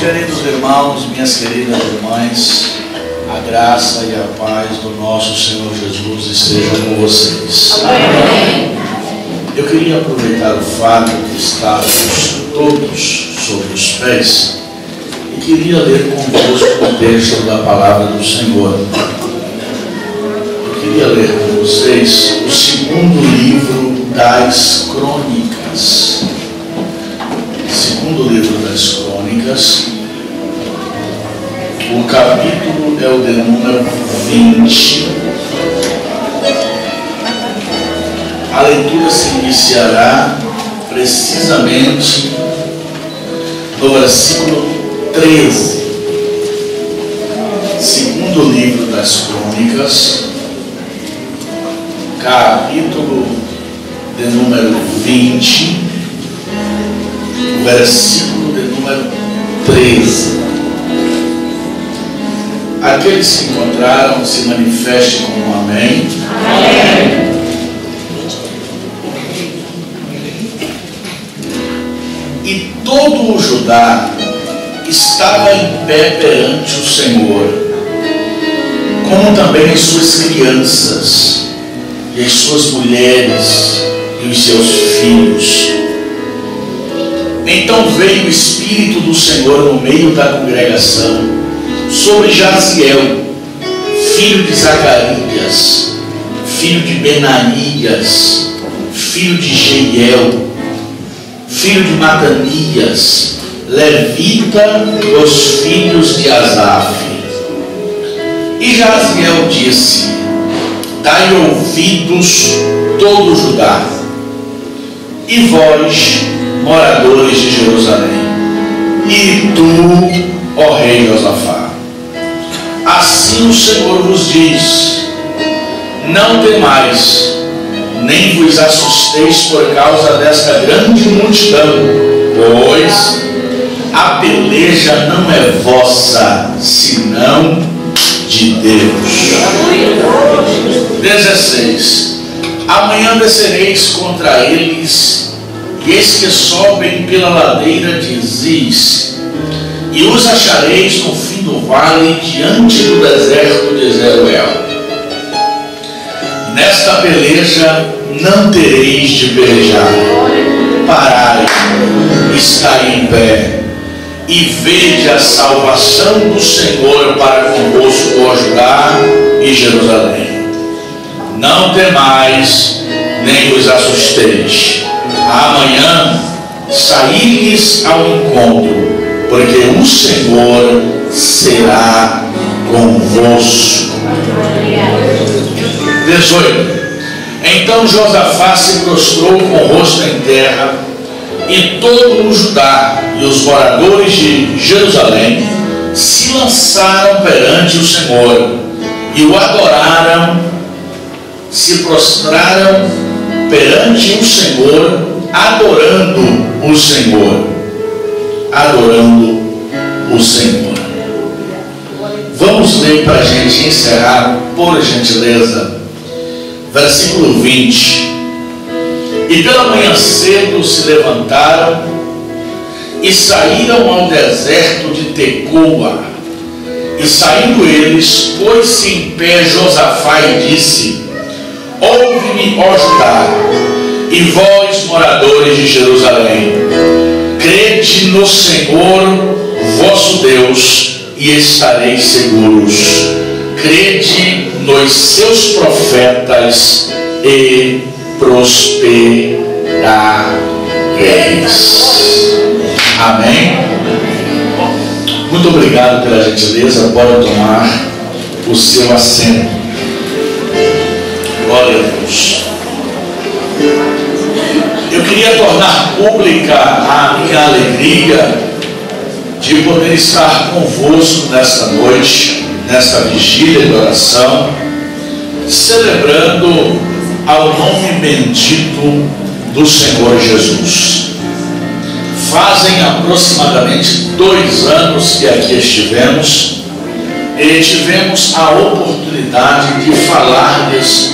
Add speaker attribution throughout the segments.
Speaker 1: queridos irmãos, minhas queridas irmãs, a graça e a paz do nosso Senhor Jesus esteja com vocês.
Speaker 2: Amém.
Speaker 1: Eu queria aproveitar o fato de estarmos todos sobre os pés e queria ler convosco o texto da palavra do Senhor. Eu queria ler com vocês o segundo livro das Crônicas. Segundo livro das Crônicas, o capítulo é o de número 20. A leitura se iniciará precisamente no versículo 13. Segundo livro das Crônicas, capítulo de número 20, versículo de número 13. Aqueles que encontraram, se manifestem com um amém.
Speaker 2: Amém.
Speaker 1: E todo o Judá estava em pé perante o Senhor, como também as suas crianças, e as suas mulheres, e os seus filhos. Então veio o Espírito do Senhor no meio da congregação sobre Jaziel, filho de Zacarias, filho de Benanias, filho de Jeiel, filho de Matanias, levita dos filhos de Asaf. E Jaziel disse: dai ouvidos todo Judá, e vós, moradores de Jerusalém, e tu, ó rei Josafá, assim o Senhor vos diz: não temais, nem vos assusteis por causa desta grande multidão, pois a peleja não é vossa, senão de Deus. 16. Amanhã descereis contra eles, e eis que sobem pela ladeira de Ziz, e os achareis no fim do vale, diante do deserto de Zeruel. Nesta peleja não tereis de pelejar. Parai, estai em pé, e vede a salvação do Senhor para convosco, ó Judá e Jerusalém. Não temais, nem vos assusteis. Amanhã saí-lhes ao encontro, porque o Senhor será convosco. 18. Então Josafá se prostrou com o rosto em terra, e todo o Judá e os moradores de Jerusalém se lançaram perante o Senhor e o adoraram, se prostraram perante o Senhor, adorando o Senhor. Adorando o Senhor. Vamos ler para a gente encerrar, por gentileza, versículo 20. E pela manhã cedo se levantaram e saíram ao deserto de Tecoa. E saindo eles, pôs-se em pé Josafá e disse: ouve-me, ó Judá, e vós, moradores de Jerusalém, crede no Senhor vosso Deus, e estareis seguros. Crede nos seus profetas, e prosperareis. Amém? Muito obrigado pela gentileza. Pode tomar o seu assento. Glória a Deus. Eu queria tornar pública a minha alegria de poder estar convosco nesta noite, nesta vigília de oração, celebrando ao nome bendito do Senhor Jesus. Fazem aproximadamente 2 anos que aqui estivemos e tivemos a oportunidade de falar-lhes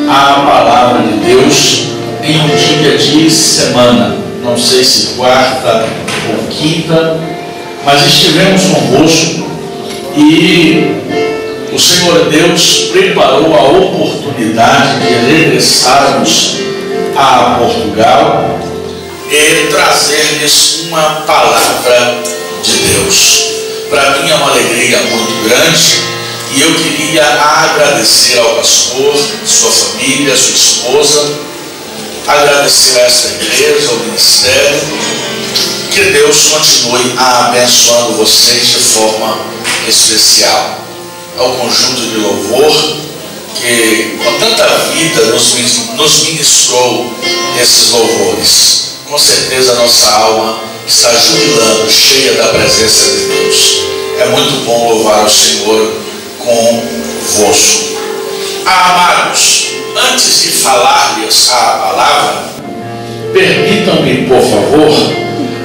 Speaker 1: a palavra de Deus em um dia de semana, não sei se quarta ou quinta, mas estivemos convosco e o Senhor Deus preparou a oportunidade de regressarmos a Portugal e trazer-lhes uma palavra de Deus. Para mim é uma alegria muito grande e eu queria agradecer ao pastor, sua família, sua esposa, agradecer a esta igreja, ao ministério. Que Deus continue abençoando vocês de forma especial. Ao conjunto de louvor que com tanta vida nos ministrou esses louvores. Com certeza a nossa alma está jubilando, cheia da presença de Deus. É muito bom louvar ao Senhor convosco. Amados, antes de falar-lhes a palavra, permitam-me, por favor,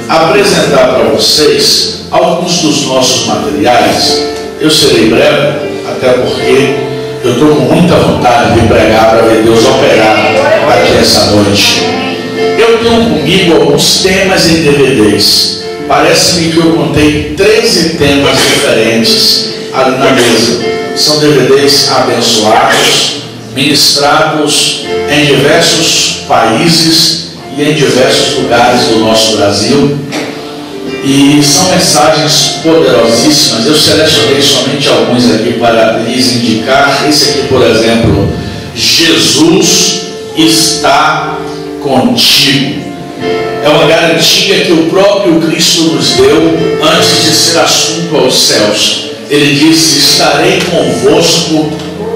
Speaker 1: apresentar para vocês alguns dos nossos materiais. Eu serei breve, até porque eu estou com muita vontade de pregar para ver Deus operar aqui essa noite. Eu tenho comigo alguns temas em DVDs. Parece-me que eu contei 13 temas diferentes ali na mesa. São DVDs abençoados, ministrados em diversos países e em diversos lugares do nosso Brasil. E são mensagens poderosíssimas. Eu selecionei somente alguns aqui para lhes indicar. Esse aqui, por exemplo, Jesus está contigo. É uma garantia que o próprio Cristo nos deu antes de ser assunto aos céus. Ele disse: estarei convosco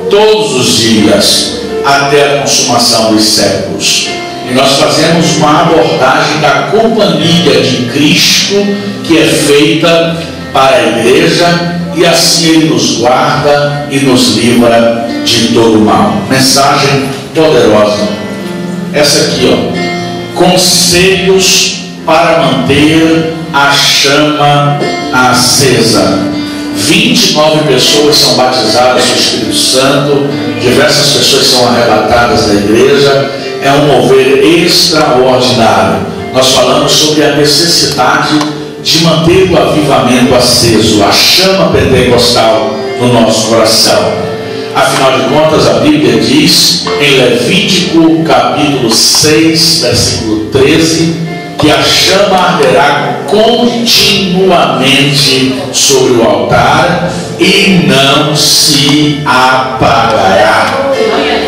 Speaker 1: todos os dias até a consumação dos séculos. E nós fazemos uma abordagem da companhia de Cristo que é feita para a igreja, e assim Ele nos guarda e nos livra de todo mal. Mensagem poderosa. Essa aqui, ó. Conselhos para manter a chama acesa. 29 pessoas são batizadas no Espírito Santo, diversas pessoas são arrebatadas da igreja. É um mover extraordinário. Nós falamos sobre a necessidade de manter o avivamento aceso, a chama pentecostal no nosso coração. Afinal de contas, a Bíblia diz em Levítico capítulo 6, versículo 13, que a chama arderá continuamente sobre o altar e não se apagará.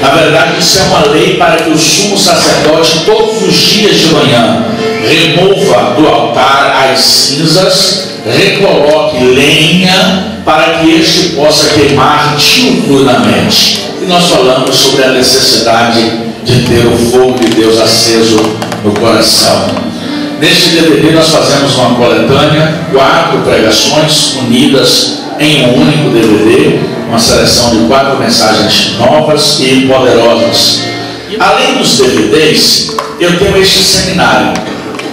Speaker 1: Na verdade, isso é uma lei para que o sumo sacerdote, todos os dias de manhã, remova do altar as cinzas, recoloque lenha, para que este possa queimar diuturnamente. E nós falamos sobre a necessidade de ter o fogo de Deus aceso no coração. Neste DVD nós fazemos uma coletânea, 4 pregações unidas em um único DVD, uma seleção de 4 mensagens novas e poderosas. Além dos DVDs, eu tenho este seminário.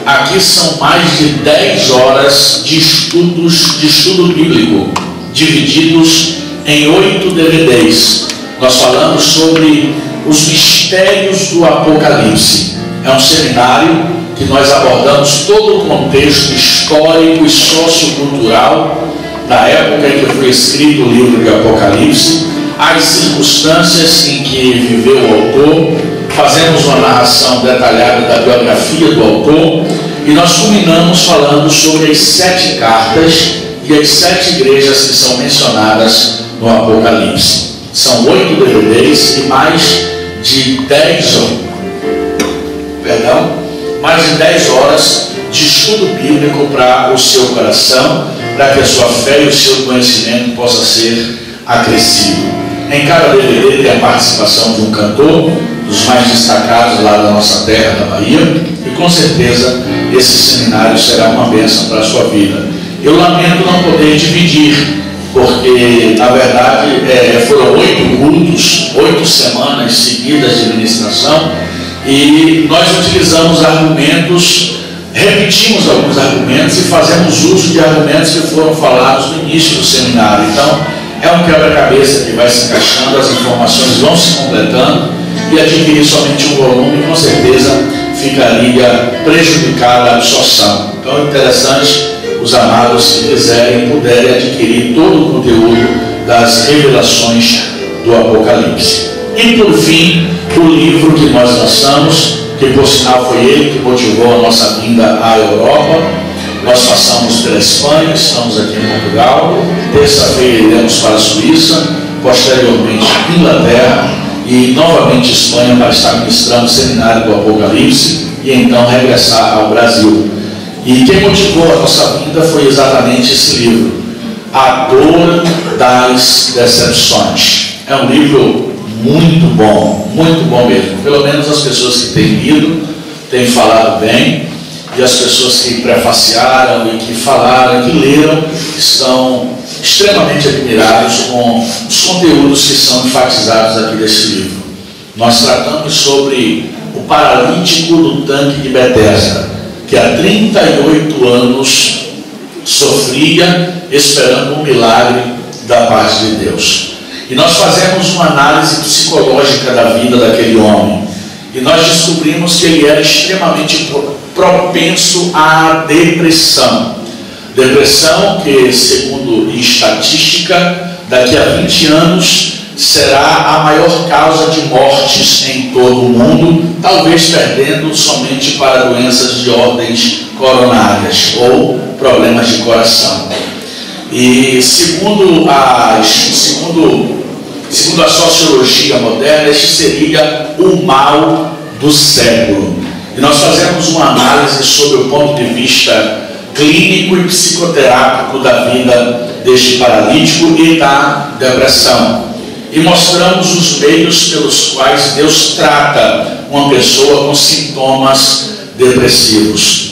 Speaker 1: Aqui são mais de 10 horas de estudo bíblico, divididos em 8 DVDs. Nós falamos sobre os mistérios do Apocalipse. É um seminário que nós abordamos todo o contexto histórico e sociocultural da época em que foi escrito o livro de Apocalipse, as circunstâncias em que viveu o autor. Fazemos uma narração detalhada da biografia do autor e nós culminamos falando sobre as 7 cartas e as 7 igrejas que são mencionadas no Apocalipse. São 8 DVDs e mais de 10 horas de estudo bíblico para o seu coração, para que a sua fé e o seu conhecimento possa ser acrescido. Em cada DVD tem a participação de um cantor, dos mais destacados lá da nossa terra, da Bahia, e com certeza esse seminário será uma bênção para a sua vida. Eu lamento não poder dividir, porque na verdade foram 8 cultos, 8 semanas seguidas de ministração, e nós utilizamos argumentos, repetimos alguns argumentos e fazemos uso de argumentos que foram falados no início do seminário. Então é um quebra-cabeça que vai se encaixando, as informações vão se completando, e adquirir somente um volume com certeza ficaria prejudicada a absorção. Então é interessante os amados, se quiserem, puderem adquirir todo o conteúdo das revelações do Apocalipse. E por fim, o livro que nós lançamos, que por sinal foi ele que motivou a nossa vinda à Europa. Nós passamos pela Espanha, estamos aqui em Portugal, terça-feira iremos para a Suíça, posteriormente Inglaterra e novamente Espanha para estar ministrando o seminário do Apocalipse e então regressar ao Brasil. E quem motivou a nossa vinda foi exatamente esse livro, A Dor das Decepções. É um livro muito bom mesmo. Pelo menos as pessoas que têm lido têm falado bem, e as pessoas que prefaciaram e que falaram, que leram, estão extremamente admirados com os conteúdos que são enfatizados aqui desse livro. Nós tratamos sobre o paralítico do tanque de Betesda, que há 38 anos sofria esperando um milagre da parte de Deus. E nós fazemos uma análise psicológica da vida daquele homem. E nós descobrimos que ele era extremamente propenso à depressão. Depressão que, segundo estatística, daqui a 20 anos será a maior causa de mortes em todo o mundo, talvez perdendo somente para doenças de ordens coronárias ou problemas de coração. E segundo a sociologia moderna, este seria o mal do século. E nós fazemos uma análise sobre o ponto de vista clínico e psicoterápico da vida deste paralítico e da depressão. E mostramos os meios pelos quais Deus trata uma pessoa com sintomas depressivos.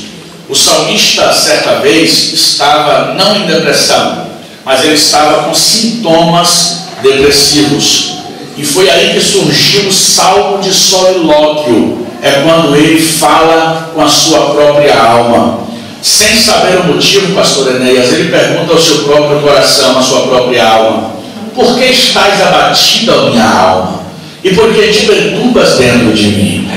Speaker 1: O salmista, certa vez, estava não em depressão, mas ele estava com sintomas depressivos. E foi aí que surgiu o salmo de solilóquio. É quando ele fala com a sua própria alma. Sem saber o motivo, pastor Enéas, ele pergunta ao seu próprio coração, à sua própria alma: por que estás abatida, minha alma? E por que te perturbas dentro de mim?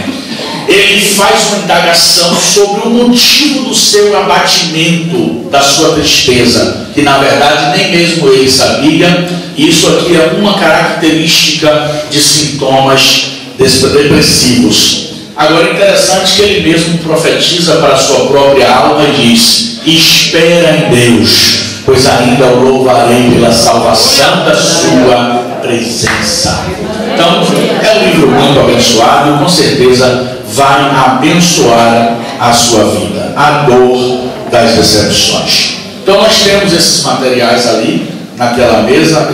Speaker 1: Ele faz uma indagação sobre o motivo do seu abatimento, da sua tristeza, que na verdade nem mesmo ele sabia. Isso aqui é uma característica de sintomas depressivos. Agora é interessante que ele mesmo profetiza para a sua própria alma e diz: espera em Deus, pois ainda o louvarei pela salvação da sua presença. Então, é um livro muito abençoado e com certeza vai abençoar a sua vida. A dor das decepções. Então nós temos esses materiais ali naquela mesa.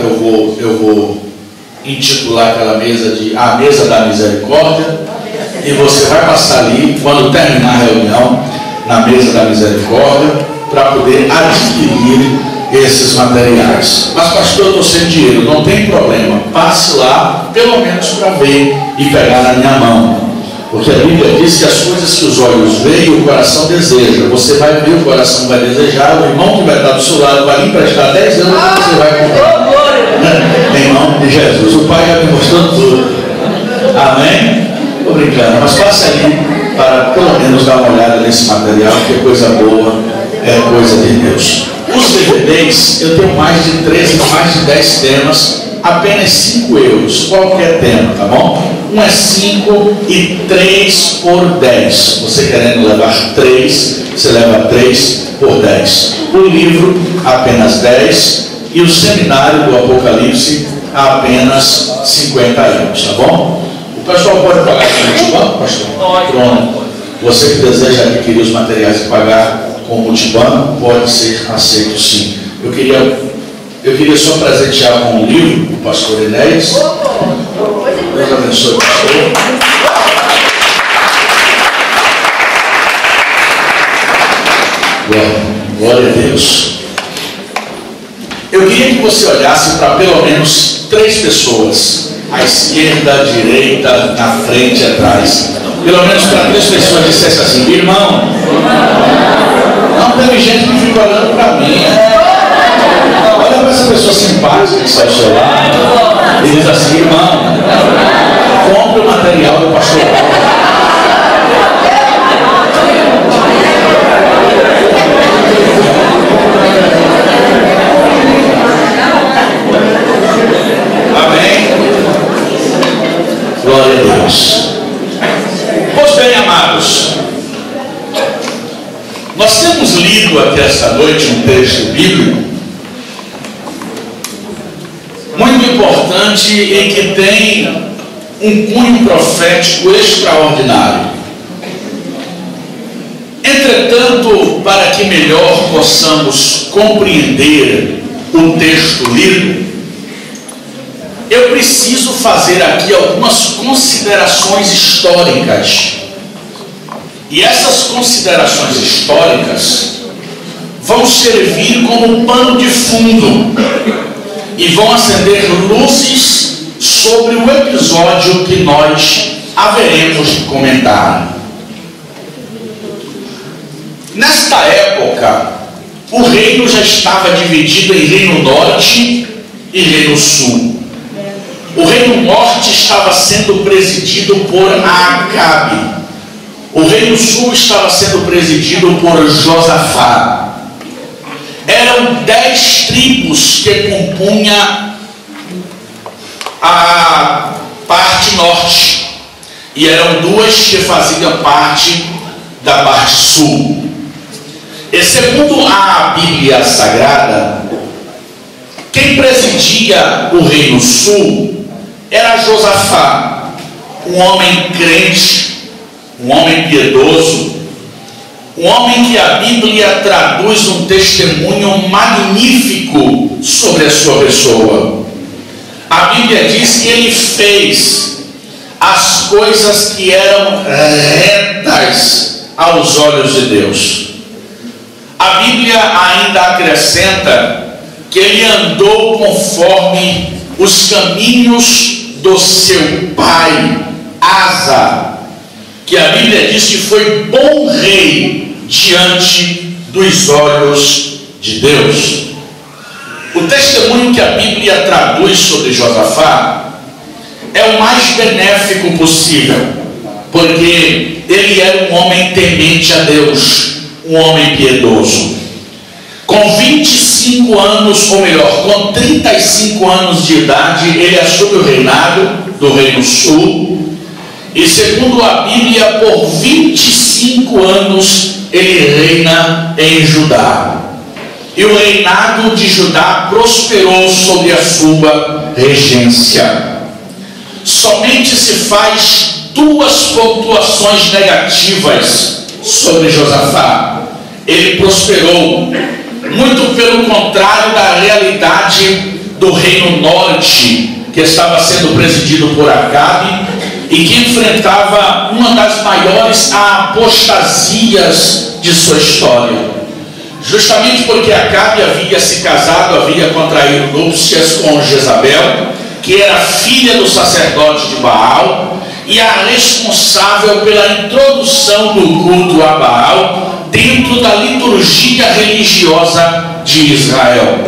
Speaker 1: Eu vou intitular aquela mesa de A Mesa da Misericórdia, e você vai passar ali quando terminar a reunião na Mesa da Misericórdia para poder adquirir esses materiais. Mas pastor, eu estou sem dinheiro. Não tem problema, passe lá pelo menos para ver e pegar na minha mão. Porque a Bíblia diz que as coisas que os olhos veem, o coração deseja. Você vai ver, o coração vai desejar, o irmão que vai estar do seu lado vai lhe emprestar 10 euros e você vai comprar. Em nome de Jesus. O Pai já me mostrou tudo. Amém? Estou brincando, mas passe ali para pelo menos dar uma olhada nesse material, que é coisa boa, é coisa de Deus. Os DVDs, eu tenho mais de 13, mais de 10 temas, apenas 5 euros, qualquer tema, tá bom? Um é 5 e 3 por 10. Você querendo levar 3, você leva 3 por 10. O livro, apenas 10. E o seminário do Apocalipse, apenas 50 euros, tá bom? O pessoal pode pagar com multibanco, pastor? Pronto. Você que deseja adquirir os materiais e pagar com multibanco, pode ser aceito sim. Eu queria só presentear com um livro o pastor Enéas. Deus abençoe o pastor. Glória a Deus. Eu queria que você olhasse para pelo menos 3 pessoas, à esquerda, à direita, na frente e atrás. Pelo menos para 3 pessoas dissessem assim: irmão. Não, teve gente que fica olhando para mim. Olha para essa pessoa simpática que está ao seu lado e diz assim: irmão, compre o material do pastor. lido aqui esta noite um texto bíblico muito importante e que tem um cunho profético extraordinário. Entretanto, para que melhor possamos compreender o texto lido, eu preciso fazer aqui algumas considerações históricas. E essas considerações históricas vão servir como pano de fundo e vão acender luzes sobre o episódio que nós haveremos de comentar. Nesta época, o reino já estava dividido em Reino Norte e Reino Sul. O Reino Norte estava sendo presidido por Acabe. O Reino Sul estava sendo presidido por Josafá. Eram 10 tribos que compunham a parte norte, e eram 2 que faziam parte da parte sul. E segundo a Bíblia Sagrada, quem presidia o Reino Sul era Josafá, um homem crente, um homem piedoso, um homem que a Bíblia traduz um testemunho magnífico sobre a sua pessoa. A Bíblia diz que ele fez as coisas que eram retas aos olhos de Deus. A Bíblia ainda acrescenta que ele andou conforme os caminhos do seu pai Asa, que a Bíblia diz que foi bom rei diante dos olhos de Deus. O testemunho que a Bíblia traduz sobre Josafá é o mais benéfico possível, porque ele era um homem temente a Deus, um homem piedoso. Com 25 anos, ou melhor, com 35 anos de idade, ele assume o reinado do Reino Sul. E segundo a Bíblia, por 25 anos ele reina em Judá. E o reinado de Judá prosperou sobre a sua regência. Somente se faz 2 pontuações negativas sobre Josafá. Ele prosperou, muito pelo contrário da realidade do Reino Norte, que estava sendo presidido por Acabe, e que enfrentava uma das maiores apostasias de sua história. Justamente porque Acabe havia se casado, havia contraído núpcias com Jezabel, que era filha do sacerdote de Baal, e a responsável pela introdução do culto a Baal dentro da liturgia religiosa de Israel.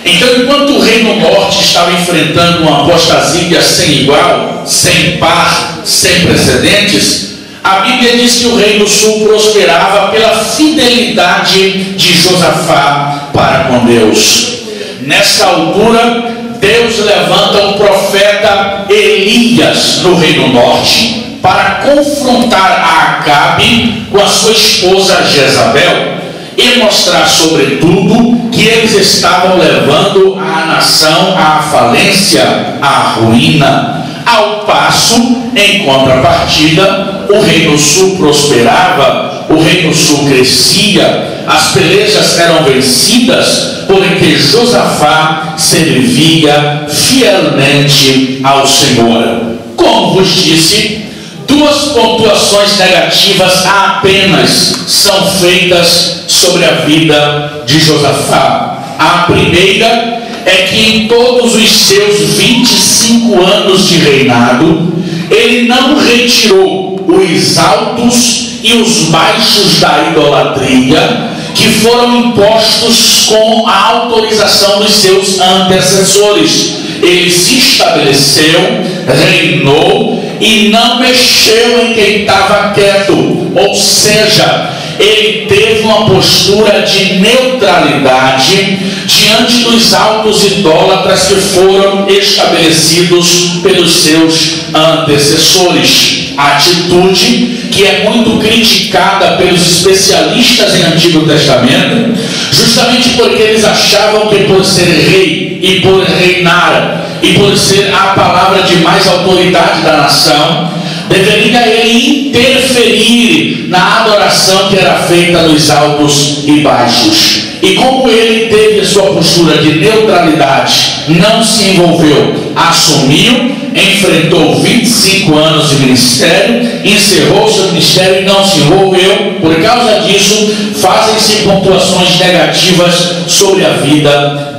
Speaker 1: Então, enquanto o Reino Norte estava enfrentando uma apostasia sem igual, sem par, sem precedentes, a Bíblia diz que o Reino Sul prosperava pela fidelidade de Josafá para com Deus. Nessa altura, Deus levanta o profeta Elias no Reino Norte para confrontar a Acabe com a sua esposa Jezabel e mostrar, sobretudo, que eles estavam levando a nação à falência, à ruína. Ao passo, em contrapartida, o Reino Sul prosperava, o Reino Sul crescia, as pelejas eram vencidas, porque Josafá servia fielmente ao Senhor. Como vos disse, 2 pontuações negativas apenas são feitas sobre a vida de Josafá. A primeira é que em todos os seus 25 anos de reinado, ele não retirou os altos e os baixos da idolatria que foram impostos com a autorização dos seus antecessores. Ele se estabeleceu, reinou e não mexeu em quem estava quieto, ou seja, ele teve uma postura de neutralidade diante dos altos idólatras que foram estabelecidos pelos seus antecessores. A atitude que é muito criticada pelos especialistas em Antigo Testamento, justamente porque eles achavam que por ser rei e por reinar e por ser a palavra de mais autoridade da nação, deveria ele interferir na adoração que era feita nos altos e baixos. E como ele teve a sua postura de neutralidade, não se envolveu, assumiu, enfrentou 25 anos de ministério, encerrou seu ministério e não se envolveu, por causa disso, fazem-se pontuações negativas sobre a vida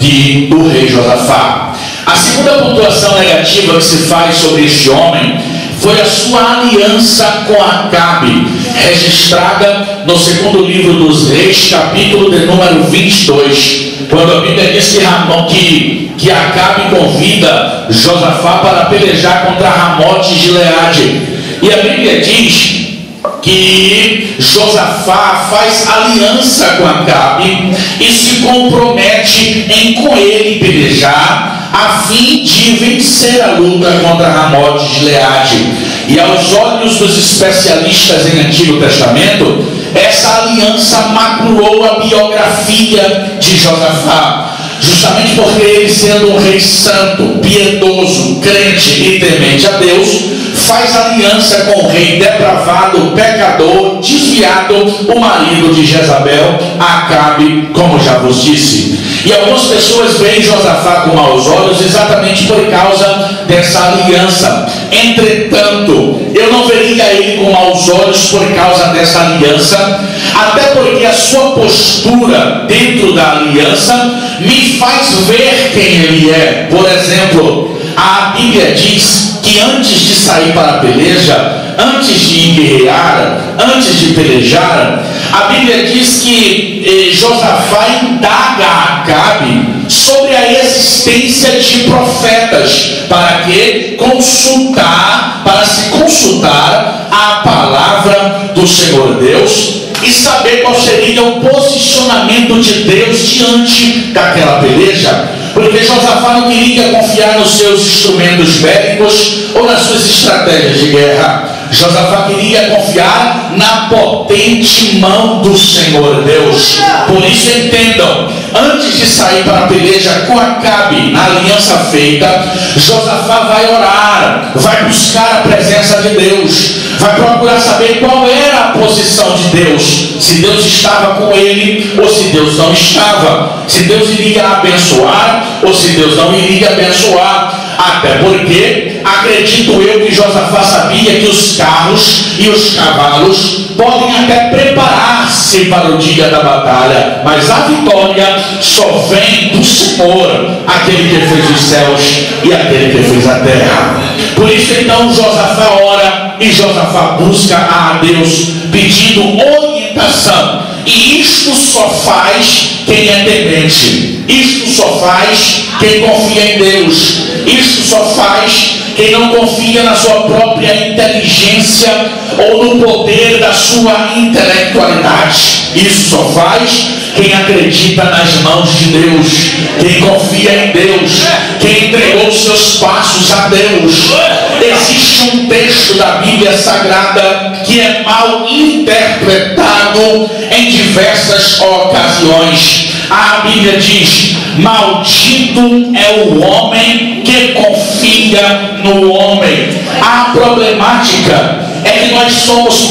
Speaker 1: do rei Josafá. A segunda pontuação negativa que se faz sobre este homem foi a sua aliança com Acabe, registrada no segundo livro dos Reis, capítulo de número 22, quando a Bíblia diz que Acabe convida Josafá para pelejar contra Ramote de Gileade. E a Bíblia diz que Josafá faz aliança com Acabe e se compromete em com ele pelejar a fim de vencer a luta contra Ramote de Gileade. E aos olhos dos especialistas em Antigo Testamento, essa aliança maculou a biografia de Josafá, justamente porque ele, sendo um rei santo, piedoso, crente e temente a Deus, faz aliança com o rei depravado, pecador, desviado, o marido de Jezabel, Acabe, como já vos disse. E algumas pessoas veem Josafá com maus olhos exatamente por causa dessa aliança. Entretanto, eu não veria ele com maus olhos por causa dessa aliança, até porque a sua postura dentro da aliança me faz ver quem ele é. Por exemplo, a Bíblia diz que antes de sair para a peleja, antes de guerrear, antes de pelejar, a Bíblia diz que Josafá indaga a Acabe sobre a existência de profetas, para se consultar a palavra do Senhor Deus e saber qual seria o posicionamento de Deus diante daquela peleja. Porque Josafá não queria confiar nos seus instrumentos bélicos ou nas suas estratégias de guerra. Josafá queria confiar na potente mão do Senhor Deus. Por isso entendam, antes de sair para a peleja com Acabe, na aliança feita, Josafá vai orar, vai buscar a presença de Deus, vai procurar saber qual era a posição de Deus, se Deus estava com ele ou se Deus não estava, se Deus iria abençoar ou se Deus não iria abençoar. Até porque acredito eu que Josafá sabia que os carros e os cavalos podem até preparar-se para o dia da batalha, mas a vitória só vem do Senhor, aquele que fez os céus e aquele que fez a terra. Por isso então Josafá ora e Josafá busca a Deus pedindo orientação. E isto só faz quem é temente, isto só faz quem confia em Deus, isto só faz quem não confia na sua própria inteligência ou no poder da sua intelectualidade. Isso só faz quem acredita nas mãos de Deus, quem confia em Deus, quem entregou seus passos a Deus. Existe um texto da Bíblia Sagrada que é mal interpretado em diversas ocasiões. A Bíblia diz: maldito é o homem que confia no homem. A problemática é que nós somos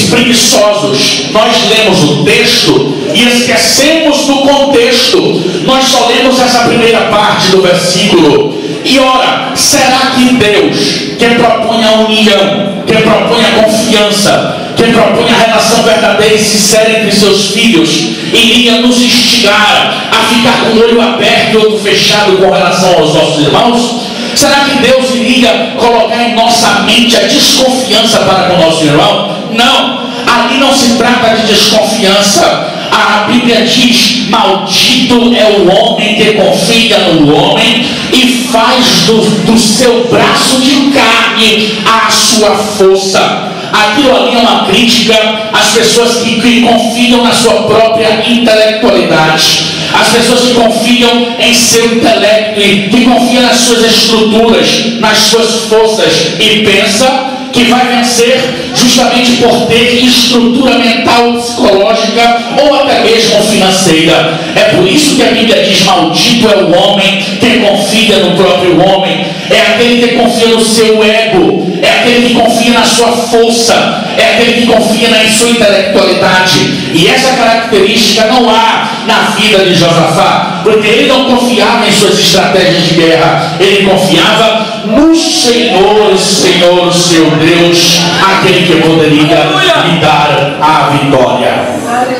Speaker 1: preguiçosos. Nós lemos o texto e esquecemos do contexto. Nós só lemos essa primeira parte do versículo. E ora, será que Deus, que propõe a união, que propõe a confiança, que propõe a relação verdadeira e sincera entre seus filhos, iria nos instigar a ficar com o olho aberto e outro fechado com relação aos nossos irmãos? Será que Deus iria colocar em nossa mente a desconfiança para com o nosso irmão? Não, ali não se trata de desconfiança. A Bíblia diz: maldito é o homem que confia no homem e faz do seu braço de carne a sua força. aquilo ali é uma crítica às pessoas que confiam na sua própria intelectualidade, as pessoas que confiam em seu intelecto e que confiam nas suas estruturas, nas suas forças e pensa que vai vencer justamente por ter estrutura mental, psicológica ou até mesmo financeira. É por isso que a Bíblia diz: maldito é o homem que confia no próprio homem. É aquele que confia no seu ego, é aquele que confia na sua força, é aquele que confia na sua intelectualidade. E essa característica não há na vida de Josafá, porque ele não confiava em suas estratégias de guerra, ele confiava no Senhor, o seu Deus, aquele que poderia lhe dar a vitória.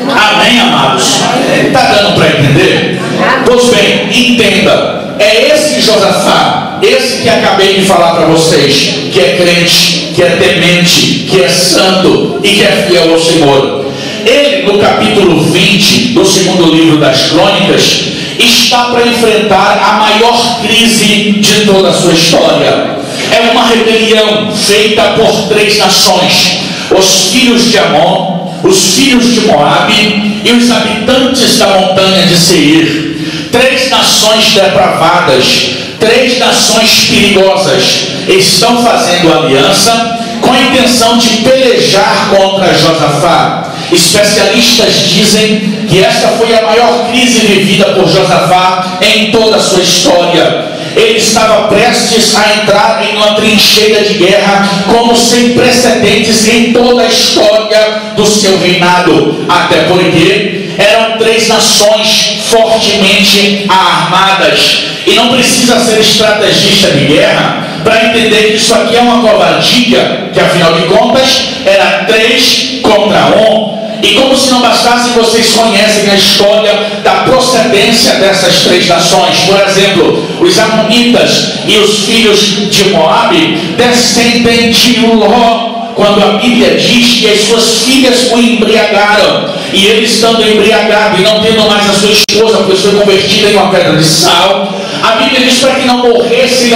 Speaker 1: Amém, amados? Está dando para entender? Pois bem, entenda, é esse Josafá, esse que acabei de falar para vocês, que é crente, que é temente, que é santo e que é fiel ao Senhor. Ele, no capítulo 20 do segundo livro das Crônicas, está para enfrentar a maior crise de toda a sua história. É uma rebelião feita por 3 nações: os filhos de Amon, os filhos de Moabe e os habitantes da montanha de Seir. 3 nações depravadas, 3 nações perigosas estão fazendo aliança com a intenção de pelejar contra Josafá. Especialistas dizem que esta foi a maior crise vivida por Josafá em toda a sua história. Ele estava prestes a entrar em uma trincheira de guerra como sem precedentes em toda a história do seu reinado, até porque eram 3 nações fortemente armadas, e não precisa ser estrategista de guerra para entender que isso aqui é uma covardia, que afinal de contas era 3 contra 1. E como se não bastasse, vocês conhecem a história da procedência dessas 3 nações. Por exemplo, os amonitas e os filhos de Moabe descendem de Ló, quando a Bíblia diz que as suas filhas o embriagaram, e ele estando embriagado e não tendo mais a sua esposa, pois foi convertida em uma pedra de sal, a Bíblia diz para que não morresse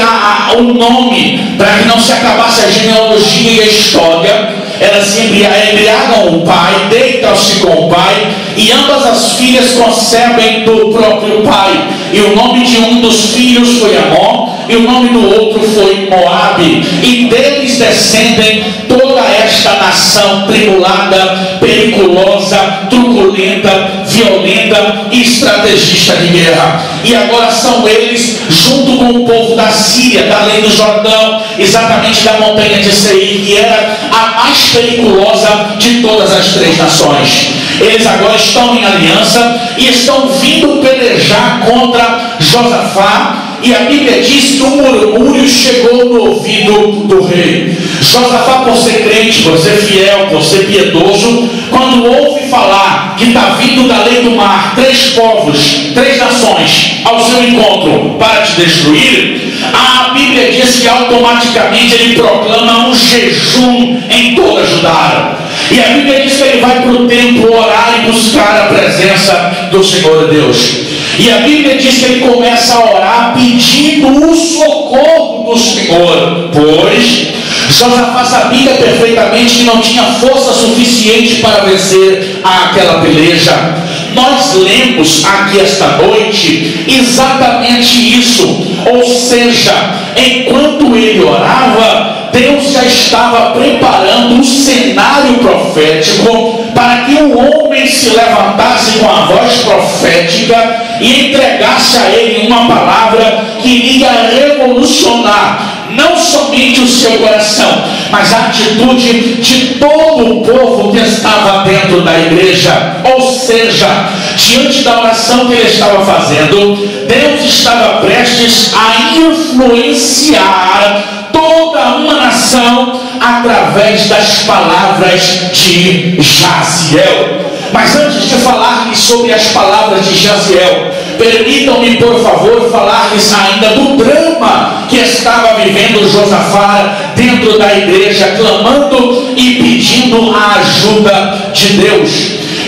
Speaker 1: o nome, para que não se acabasse a genealogia e a história. Elas se embriagam o pai, deitam-se com o pai, e ambas as filhas concebem do próprio pai. E o nome de um dos filhos foi Amon, e o nome do outro foi Moabe. E deles descendem toda esta nação tribulada, periculosa, truculenta, violenta e estrategista de guerra. E agora são eles, junto com o povo da Síria, da além do Jordão, exatamente da montanha de Seir, que era a mais periculosa de todas as 3 nações. Eles agora estão em aliança e estão vindo pelejar contra Josafá. E a Bíblia diz que o murmúrio chegou no ouvido do rei. Josafá, por ser crente, por ser fiel, por ser piedoso, quando ouve falar que está vindo da lei do mar 3 povos, 3 nações ao seu encontro para te destruir, a Bíblia diz que automaticamente ele proclama um jejum em toda Judá. E a Bíblia diz que ele vai para o templo orar e buscar a presença do Senhor Deus. E a Bíblia diz que ele começa a orar pedindo o socorro do Senhor, pois Josafá sabia perfeitamente que não tinha força suficiente para vencer aquela peleja. Nós lemos aqui esta noite exatamente isso, ou seja, enquanto ele orava, Deus já estava preparando um cenário profético para que o homem se levantasse com a voz profética e entregasse a ele uma palavra que iria revolucionar não somente o seu coração, mas a atitude de todo o povo que estava dentro da igreja. Ou seja, diante da oração que ele estava fazendo, Deus estava prestes a influenciar toda uma nação através das palavras de Jaziel. Mas antes de falar-lhes sobre as palavras de Jaziel, permitam-me, por favor, falar-lhes ainda do drama que estava vivendo Josafá dentro da igreja, clamando e pedindo a ajuda de Deus.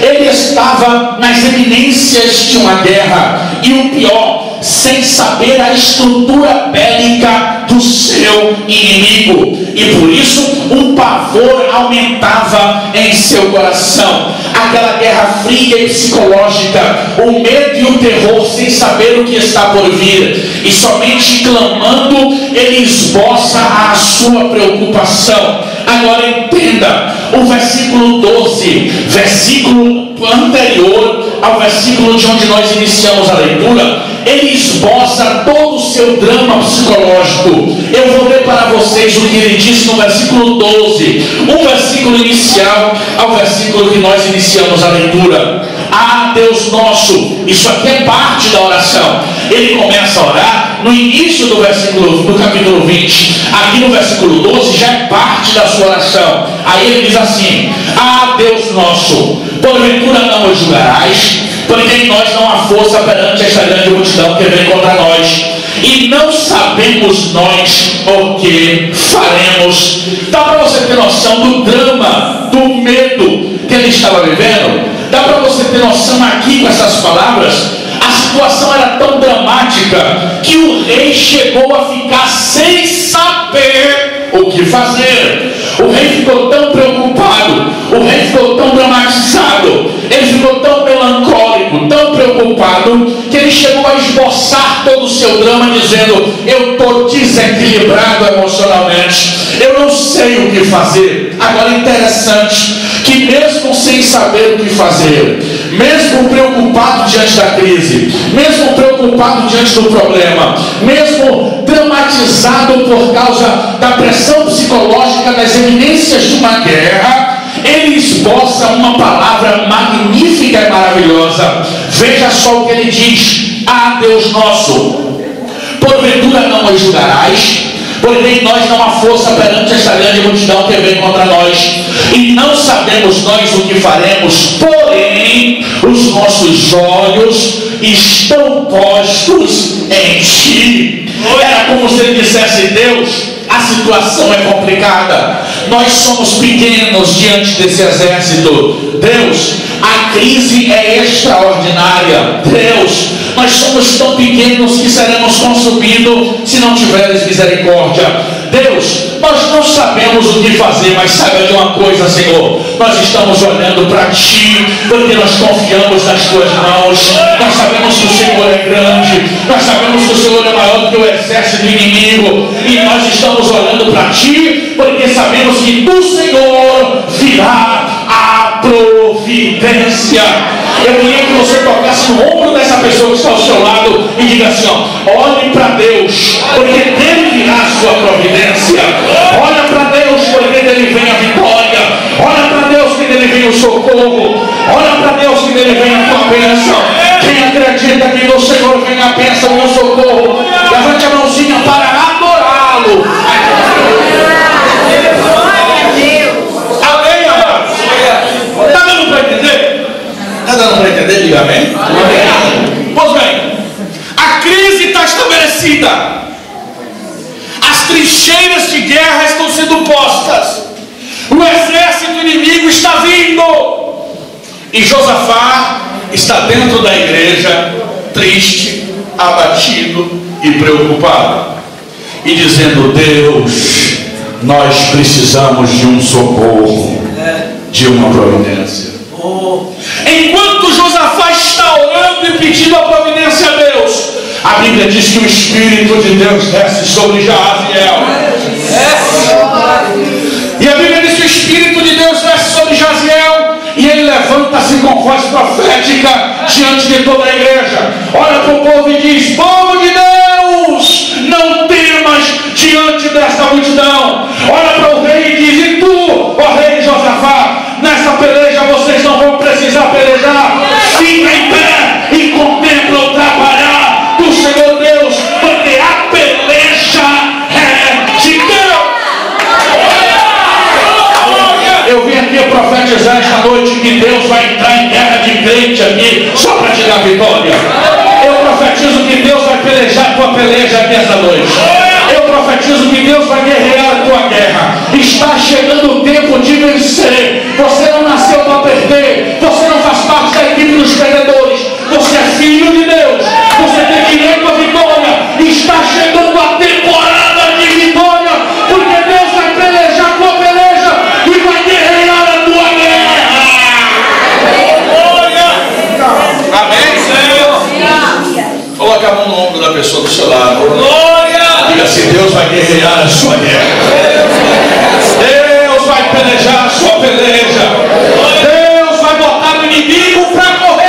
Speaker 1: Ele estava nas eminências de uma guerra, e o pior, sem saber a estrutura bélica do seu inimigo, e por isso um pavor aumentava em seu coração. Aquela guerra fria e psicológica, o medo e o terror sem saber o que está por vir, e somente clamando ele esboça a sua preocupação. Agora entenda, o versículo 12, versículo anterior ao versículo de onde nós iniciamos a leitura, ele esboça todo o seu drama psicológico. Eu vou ler para vocês o que ele disse no versículo 12, um versículo inicial ao versículo que nós iniciamos a leitura. Ah, Deus nosso, isso aqui é parte da oração. Ele começa a orar no início do capítulo 20. Aqui no versículo 12 já é parte da sua oração. Aí ele diz assim: ah, Deus nosso, porventura não o julgarás, porque em nós não há força perante esta grande multidão que vem contra nós, e não sabemos nós o que faremos. Dá para você ter noção do drama, do medo que ele estava vivendo? Dá para você ter noção aqui com essas palavras? A situação era tão dramática que o rei chegou a ficar sem saber o que fazer. O rei ficou tão preocupado, o rei ficou tão dramatizado, ele ficou tão melancólico, tão preocupado, que ele chegou a esboçar todo o seu drama dizendo: eu estou desequilibrado emocionalmente, eu não sei o que fazer. Agora é interessante que mesmo sem saber o que fazer, mesmo preocupado diante da crise, mesmo preocupado diante do problema, mesmo dramatizado por causa da pressão psicológica das eminências de uma guerra, ele esboça uma palavra magnífica e maravilhosa. Veja só o que ele diz: ah, Deus nosso, porventura não os julgarás, porque em nós não há força perante esta grande multidão que vem contra nós, e não sabemos nós o que faremos, porém os nossos olhos estão postos em ti. Era como se ele dissesse: Deus, a situação é complicada, nós somos pequenos diante desse exército. Deus, a crise é extraordinária. Deus, nós somos tão pequenos que seremos consumidos se não tiveres misericórdia. Deus, nós não sabemos o que fazer, mas saiba de uma coisa, Senhor, nós estamos olhando para Ti, porque nós confiamos nas Tuas mãos. Nós sabemos que o Senhor é grande, nós sabemos que o Senhor é maior do que o exército inimigo, e nós estamos olhando para Ti, porque sabemos que do Senhor virá a providência. Eu queria que você tocasse no ombro dessa pessoa que está ao seu lado e diga assim: ó, olhe para Deus, porque dele virá a sua providência. Olha para Deus, porque dele vem a vitória. Olha para Deus, que dele vem o socorro. Olha para Deus, que dele vem a tua bênção. Quem acredita que do Senhor vem a bênção e o socorro, levante a mãozinha para adorá-lo. Amém, amados? Está dando para entender? Está dando para entender? Diga amém. Pois bem, a crise está estabelecida, as trincheiras de guerra estão sendo postas, o exército inimigo está vindo, e Josafá está dentro da igreja, triste, abatido e preocupado, e dizendo: Deus, nós precisamos de um socorro, de uma providência. Enquanto Josafá está orando e pedindo a providência a Deus, a Bíblia diz que o Espírito de Deus desce sobre Jaziel. E a Bíblia diz que o Espírito de Deus desce sobre Jaziel, e ele levanta-se com voz profética diante de toda a igreja. Olha para o povo e diz: povo de Deus, não temas diante desta multidão. Olha para o rei e diz: e tu, ó rei Josafá, nessa peleja vocês não vão precisar pelejar. Fica em pé e contempla o trabalhar do Senhor Deus, porque a peleja é de Deus. Eu vim aqui profetizar esta noite que Deus vai entrar em guerra de crente aqui só para te dar vitória. Eu profetizo que Deus vai pelejar a tua peleja aqui essa noite. Eu profetizo que Deus vai guerrear a tua guerra. Está chegando o tempo de vencer. Você não nasceu para perder. Você não faz parte da equipe dos perdedores. Você é filho de Deus. Você tem direito a da pessoa do seu lado.
Speaker 3: Glória!
Speaker 1: Diga assim: Deus vai guerrear a sua guerra. Deus vai pelejar a sua peleja. Deus vai botar o inimigo para correr.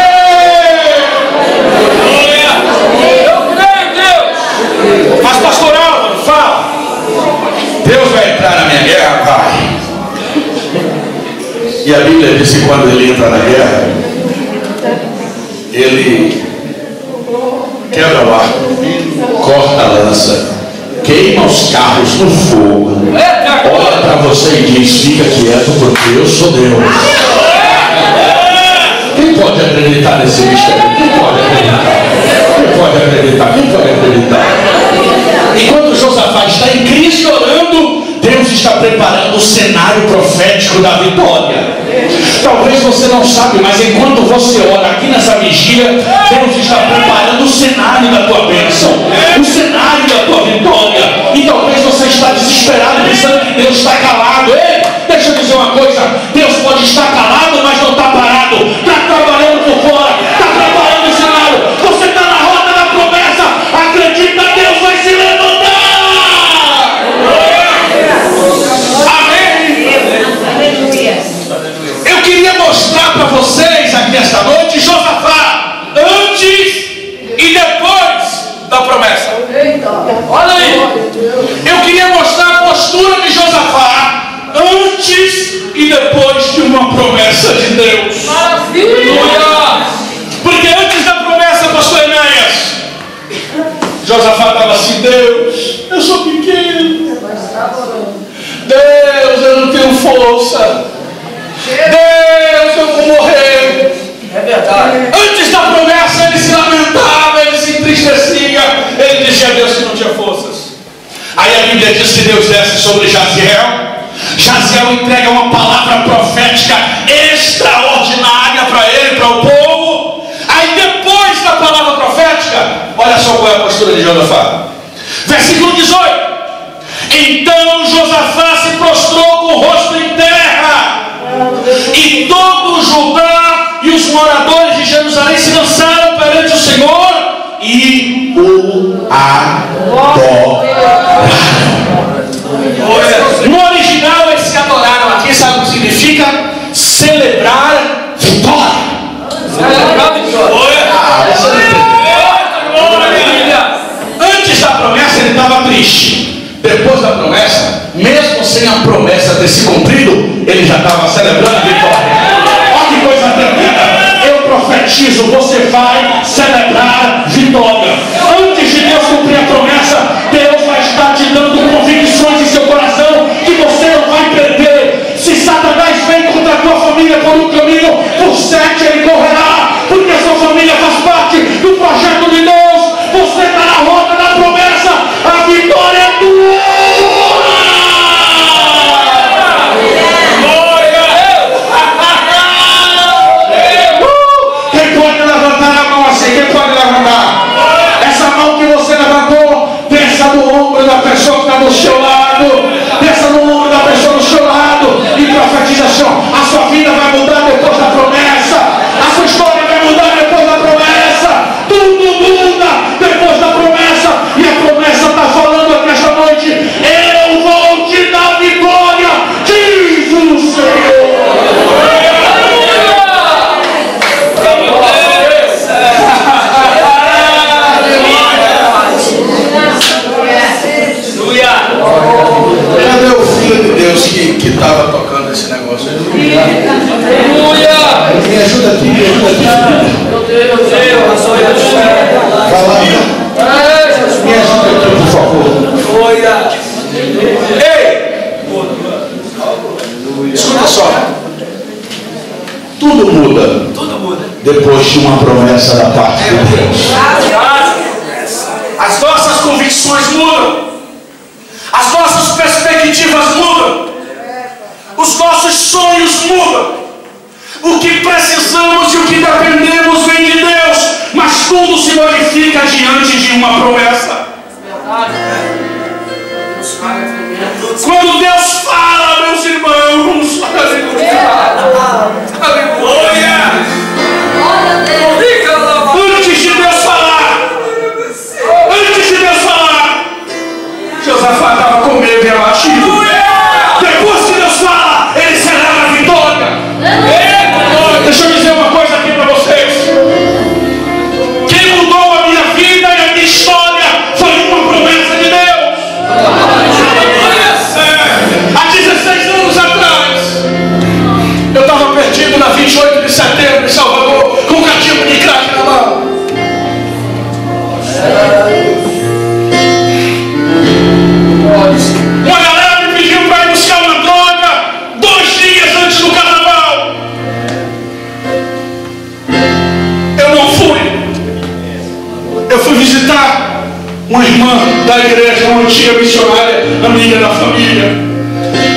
Speaker 3: Eu creio em Deus.
Speaker 1: Mas pastor Álvaro, fala. Deus vai entrar na minha guerra, Pai. E a Bíblia diz que quando ele entra na guerra, ele quebra o arco, corta a lança, queima os carros no fogo, olha para você e diz: fica quieto, porque eu sou Deus. Quem pode acreditar nesse mistério? Quem pode acreditar? Quem pode acreditar? Quem pode acreditar? Enquanto Josafá está em crise orando, Deus está preparando o cenário profético da vitória. Talvez você não sabe, mas enquanto você ora aqui nessa vigília, Deus está preparando o cenário da tua bênção, o cenário da tua vitória. E talvez você está desesperado, pensando que Deus está calado. Ei, deixa eu dizer uma coisa: Deus pode estar calado, mas não está parado. Está trabalhando por fora, está preparando o cenário. Você está na roda da promessa. Acredita, Deus vai se levantar. Eu queria mostrar para vocês aqui esta noite Josafá antes e depois da promessa. Olha aí. Eu queria mostrar a postura de Josafá antes e depois de uma promessa de Deus.
Speaker 3: Maravilha!
Speaker 1: Porque antes da promessa, pastor Enéas, Josafá estava assim: Deus, eu sou pequeno. Deus, eu não tenho força. Deus, eu vou morrer.
Speaker 3: É verdade.
Speaker 1: Antes da promessa, ele se lamentava, ele se entristecia, ele dizia a Deus que não tinha forças. Aí a Bíblia diz que Deus desce sobre Jaziel. Jaziel entrega uma palavra profética extraordinária para ele, para o povo. Aí depois da palavra profética, olha só qual é a postura de Josafá. Versículo 18. Então Josafá se prostrou com o rosto em terra, e todo o Judá e os moradores de Jerusalém se lançaram perante o Senhor e o adoraram. No original, eles se adoraram. Aqui, sabe o que significa? Celebrar vitória.
Speaker 3: Celebrar vitória.
Speaker 1: Antes da promessa, ele estava triste. Depois da promessa, mesmo sem a promessa ter se cumprido, ele já estava celebrando a vitória. Olha que coisa tremenda. Eu profetizo: você vai celebrar vitória. Antes de Deus cumprir a promessa, Deus vai estar te dando convicções em seu coração que você não vai perder. Se Satanás vem contra a tua família por um caminho, por 7 ele correrá, porque a sua família faz parte do projeto de Deus. Você está na roda da promessa. A vitória é tua. Quem pode levantar a mão assim? Quem pode levantar? Essa mão que você levantou, desça no ombro da pessoa que está do seu lado. Desça no ombro da pessoa do seu lado e profetiza assim: a sua vida vai mudar depois da promessa. A sua história vai mudar depois da promessa. Tudo muda depois da promessa. E a promessa está falando aqui esta noite: eu vou te dar vitória, diz o Senhor. Cadê o filho de Deus que estava tocando esse negócio aí?
Speaker 3: Aleluia!
Speaker 1: Me ajuda aqui, me ajuda aqui.
Speaker 3: Meu Deus,
Speaker 1: Vai lá, me ajuda aqui, por favor.
Speaker 3: glória!
Speaker 1: Ei! Escuta só. Tudo muda.
Speaker 3: Tudo muda.
Speaker 1: Depois de uma promessa da parte de Deus. As nossas convicções mudam. As nossas perspectivas mudam. Os nossos sonhos mudam. O que precisamos e o que dependemos vem de Deus. Mas tudo se modifica diante de uma promessa. Quando Deus fala, meus irmãos, aleluia. Aleluia. Antes de Deus falar, fui visitar uma irmã da igreja, uma antiga missionária, amiga da família.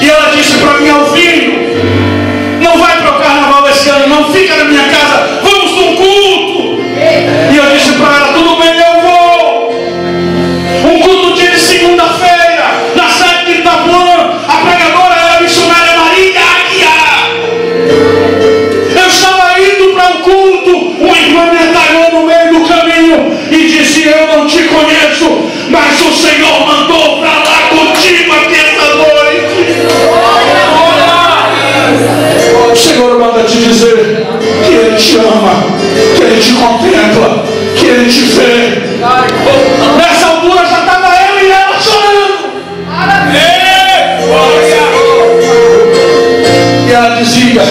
Speaker 1: E ela disse para mim: Alvinho, não vai para o carnaval esse ano, não, fica na minha casa, vamos num culto. E eu disse para ela: tudo bem, eu vou. Um culto dia de segunda-feira, na sede de Itapuã. A pregadora era a missionária Maria Aguiar. Eu estava indo para o culto, uma irmã me atalhou no meio do caminho e disse: eu não te conheço, mas o Senhor mandou para lá contigo aqui essa noite. O Senhor manda te dizer que Ele te ama, que Ele te contempla, que Ele te vê. Nessa altura já estava eu e ela chorando. E ela dizia: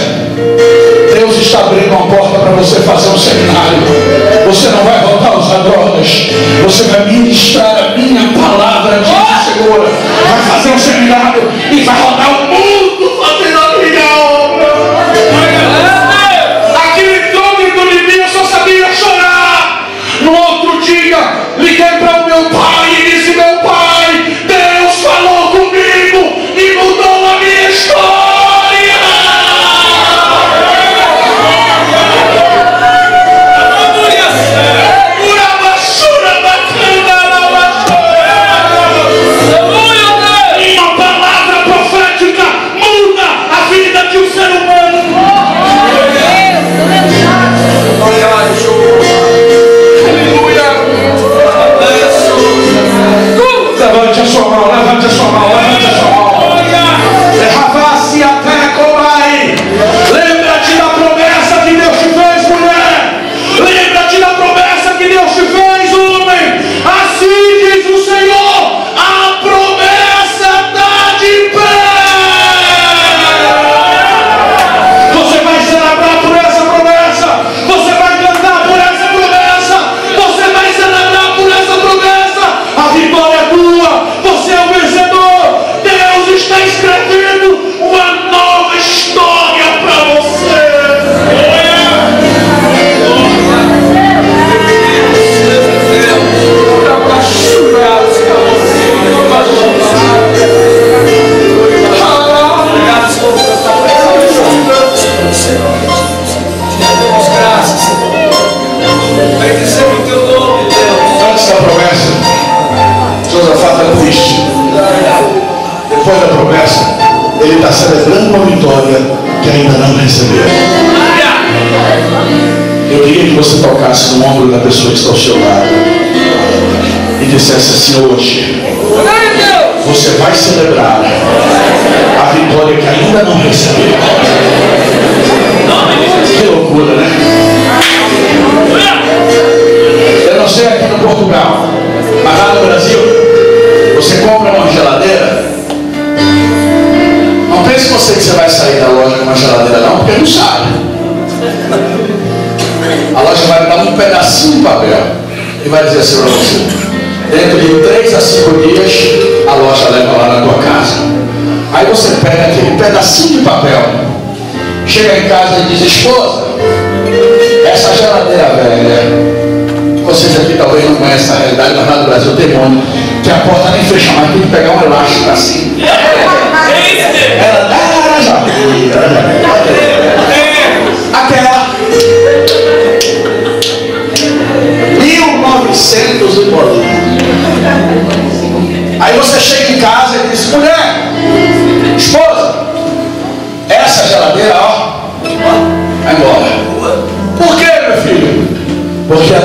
Speaker 1: Deus está abrindo uma porta para você fazer um seminário. Você não vai voltar a usar drogas. Você vai ministrar a minha palavra, diz o Senhor. Vai fazer um seminário e vai rodar o mundo fazendo a minha obra. Aquele incôgnito de mim, eu só sabia chorar. No outro dia, liguei para o meu pai e disse: meu pai, Deus falou comigo e mudou a minha história. Levante a sua mão, levante a sua mão, levante a sua mão. Derrava-se até Cobai. Lembra-te da promessa que Deus te fez, mulher. Lembra-te da promessa que Deus te fez, homem. Assim diz o Senhor: a promessa está de pé. Você vai celebrar por essa promessa. Você vai cantar por essa promessa. Você vai celebrar por essa promessa. A vitória é tua. Você é o vencedor. Deus está escrevendo uma nova história para você. Antes da promessa, Josafá está triste. Depois da promessa, ele está celebrando uma vitória que ainda não recebeu. Eu queria que você tocasse no ombro da pessoa que está ao seu lado e dissesse assim: hoje você vai celebrar a vitória que ainda não recebeu. Que loucura, né? Eu não sei aqui no Portugal, mas lá no Brasil, você compra uma geladeira. Não pense você que você vai sair da loja com uma geladeira, não, porque não sabe. A loja vai dar um pedacinho de papel e vai dizer assim para você: dentro de 3 a 5 dias a loja leva lá na tua casa. Aí você pega aquele pedacinho de papel, chega em casa e diz: esposa, essa geladeira velha, vocês aqui talvez não conhecem a realidade, mas lá no Brasil tem muito, que a porta nem fecha mais, tem que pegar um elástico assim. Ela dá já. Aquela 1900 e bolinha. Aí você chega em casa e diz: mulher, esposa, essa geladeira, ó, vai embora. Por quê, meu filho? Porque a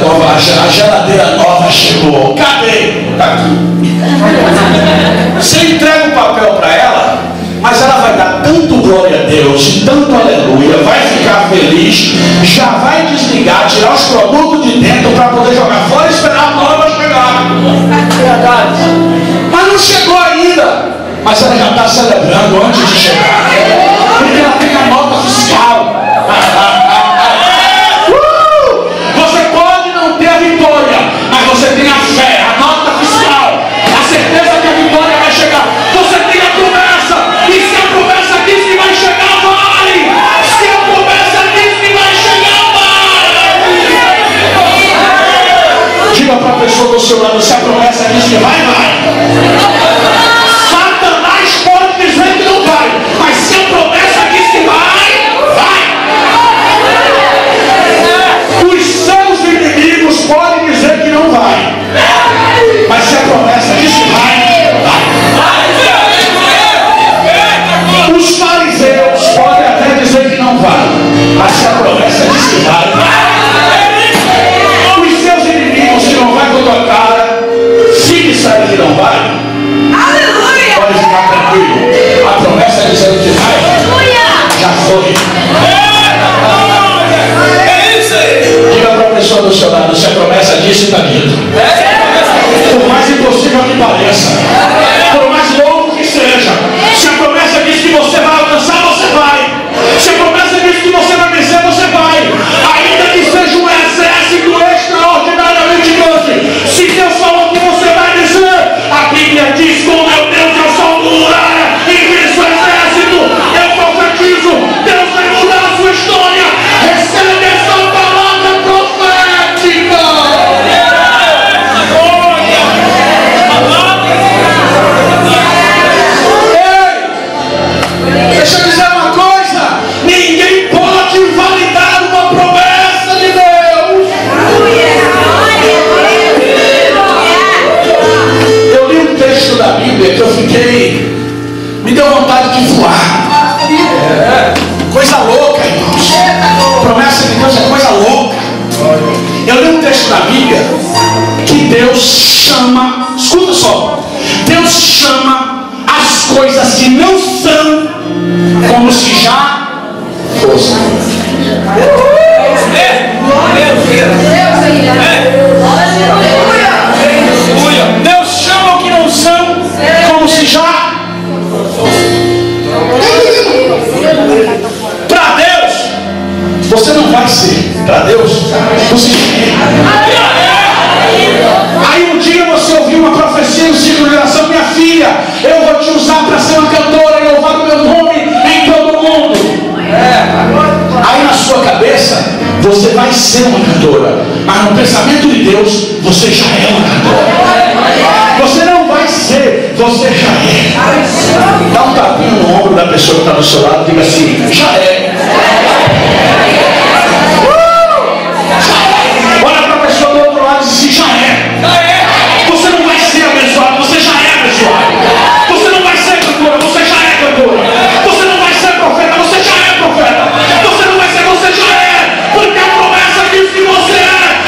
Speaker 1: geladeira nova chegou. Cadê? Está aqui. Você entrega o papel para ela, mas ela vai dar tanto glória a Deus e tanto aleluia, vai ficar feliz, já vai desligar, tirar os produtos de dentro para poder jogar fora e esperar a nova chegar. Verdade. Mas não chegou ainda, mas ela já está celebrando antes de chegar, porque ela tem a nota fiscal. Você pode não ter a vitória, mas você tem a fé, a nota fiscal, a certeza que a vitória vai chegar. Você tem a promessa, e se a promessa diz que vai chegar, vai! Se a promessa diz que vai chegar, vai! Diga para a pessoa seu lado, se a promessa diz que vai, vai. Satanás pode dizer que não vai, mas se a promessa diz que vai, vai. Os seus inimigos podem dizer que não vai, mas se a promessa diz que vai, vai. Os fariseus podem até dizer que não vai, mas se a promessa diz que vai, vai. Os seus inimigos que não vai com a tua cara, se disserem que não vai, aleluia, pode ficar tranquilo. A promessa dizendo que vai, já foi. Diga para a pessoa do seu lado, se a promessa disse, está dito. Por mais impossível que pareça, por mais louco que seja, se a promessa diz que você vai alcançar, você vai. Se a promessa diz que você vai vencer, você vai. Ainda que seja um exército extraordinariamente grande, se Deus falou que você vai vencer, a Bíblia diz: com meu Deus eu sou muralha e venço o exército. Eu profetizo, Deus vai mudar a sua história. Recebe essa palavra profética. Deixa eu dizer uma coisa: ninguém pode validar uma promessa de Deus. Eu li um texto da Bíblia que eu fiquei, me deu vontade de voar. Coisa louca, irmãos. Promessa de Deus é coisa louca. Eu li um texto da Bíblia que Deus chama, escuta só, Deus chama as coisas que não são como se já fossem. Deus chama o que não são como se já. Para Deus, você não vai ser. Para Deus, você é. Aí um dia você ouviu uma profecia no ciclo de oração: minha filha, eu vou te usar para ser uma cantora e louvar o meu nome em todo o mundo. Aí na sua cabeça você vai ser uma cantora, mas no pensamento de Deus você já é uma cantora. Você não vai ser, você já é. Dá um tapinha no ombro da pessoa que está do seu lado e diga assim: já é. Olha para a pessoa do outro lado e diz assim: já é. Você não vai ser abençoado, você já é abençoado. Você não vai ser cantora, você já é cantora. Você não vai ser profeta, você já é profeta. Você não vai ser, você já é. Porque a promessa diz que você é.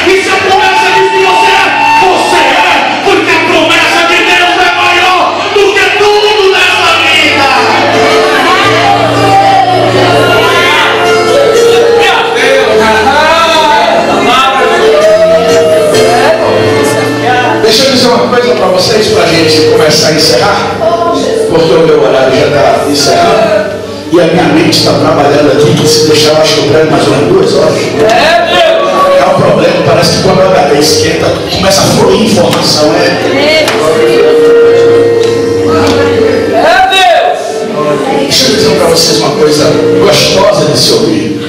Speaker 1: E se a promessa diz que você é, você é. Porque a promessa de Deus é maior do que tudo nessa vida. Deixa eu dizer uma coisa para vocês, para a gente começar a encerrar, porque o meu horário já está encerrando e a minha mente está trabalhando aqui, que se deixar eu acho que eu prego mais ou menos 2 horas. É um problema, parece que quando a HD esquenta, começa a fluir informação. Deixa eu dizer para vocês uma coisa gostosa de se ouvir.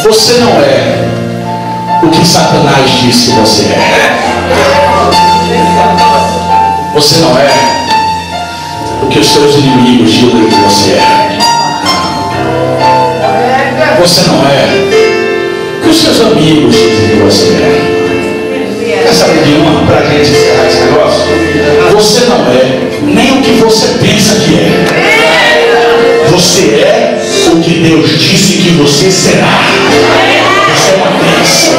Speaker 1: Você não é o que Satanás diz que você é. Você não é o que os seus inimigos dizem que você é. Você não é o que os seus amigos dizem que você é. Quer saber de uma para a gente encerrar esse negócio? Você não é nem o que você pensa que é. Você é o que Deus disse que você será. Você é uma bênção.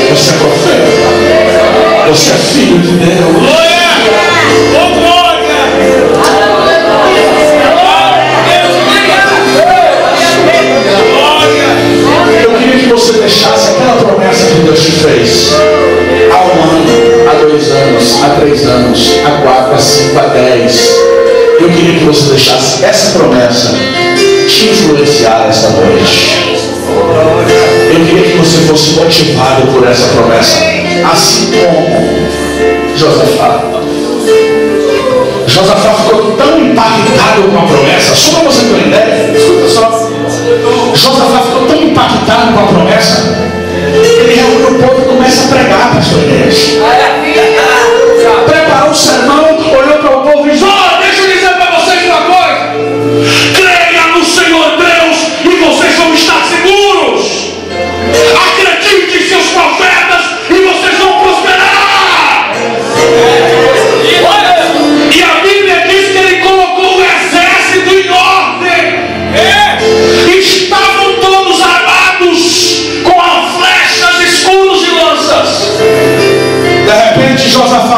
Speaker 1: Você é profeta. Você é filho de Deus. Eu queria que você deixasse aquela promessa que Deus te fez há 1 ano, há 2 anos, há 3 anos, há 4, há 5, há 10. Eu queria que você deixasse essa promessa te influenciar esta noite. Eu queria que você fosse motivado por essa promessa, assim como Josafá. Josafá ficou tão impactado com a promessa, só para você ter uma ideia, escuta só. Josafá ficou tão impactado com a promessa, ele reúne o povo e começa a pregar para a sua igreja.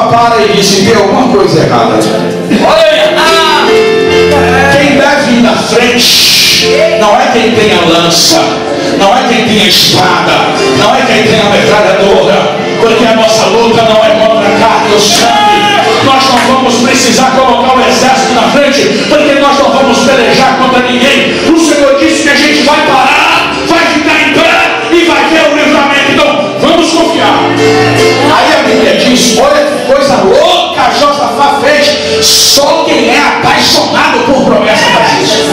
Speaker 1: para e disse: tem alguma coisa errada. Quem deve ir na frente não é quem tem a lança, não é quem tem a espada, não é quem tem a metralhadora, porque a nossa luta não é contra a carne ou sangue. Nós não vamos precisar colocar o exército na frente, porque nós não vamos pelejar contra ninguém. O Senhor disse que a gente vai parar, vai ficar em pé e vai ter o livramento. Então vamos confiar. Aí a Bíblia diz: olha que coisa louca Josafá fez. Só quem é apaixonado por promessa faz isso.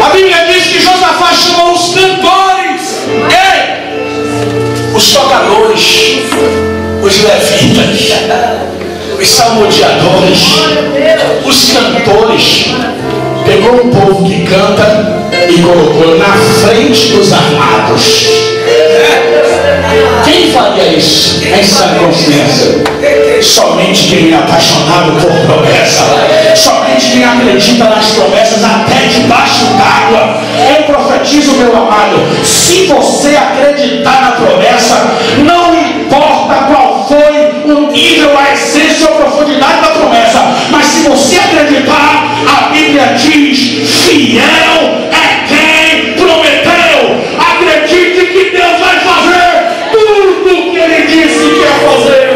Speaker 1: A Bíblia diz que Josafá chamou os cantores, os tocadores, os levitas, os salmodiadores, os cantores. Pegou um povo que canta e colocou na frente dos armados. Quem faria isso em sã consciência? Somente quem é apaixonado por promessa, somente quem acredita nas promessas até debaixo d'água. Eu profetizo, meu amado, se você acreditar na promessa, não importa qual foi o nível, a essência ou a profundidade da promessa, mas se você acreditar, a Bíblia diz: fiel é quem prometeu. Acredite que Deus vai fazer tudo que Ele disse que ia fazer.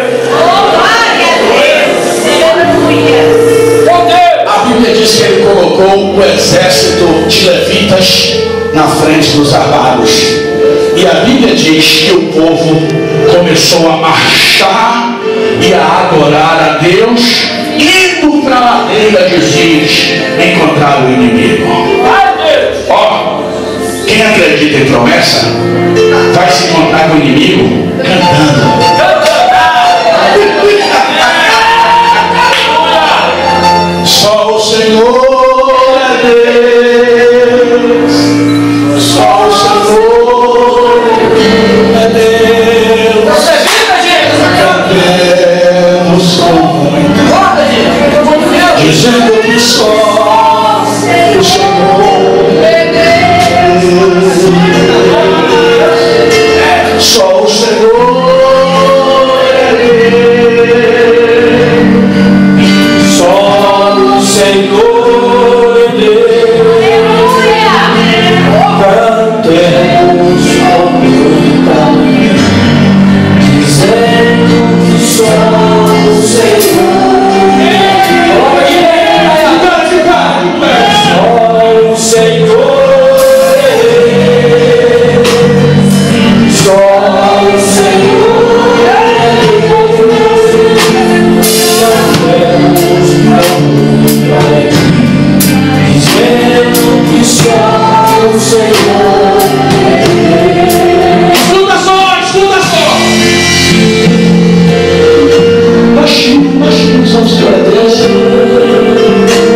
Speaker 1: A Bíblia diz que Ele colocou o exército de levitas na frente dos armados. E a Bíblia diz que o povo começou a marchar e a adorar a Deus, indo para a ladeira de Ziz encontrar o inimigo. Quem acredita em promessa vai se encontrar com o inimigo cantando. Só o Senhor é Deus. Só o Senhor é Deus. Cantemos com muito, dizendo que só o Senhor é Deus. Só o Senhor é Deus. Só o Senhor é Deus. Cantemos com muita, dizendo que só o Senhor é Deus. Só o Senhor é Deus. Só o Senhor é Deus. Cantemos com muita alegria, dizendo que só o Senhor é Deus. Escuta só, escuta só. Baixinho, só o Senhor é Deus.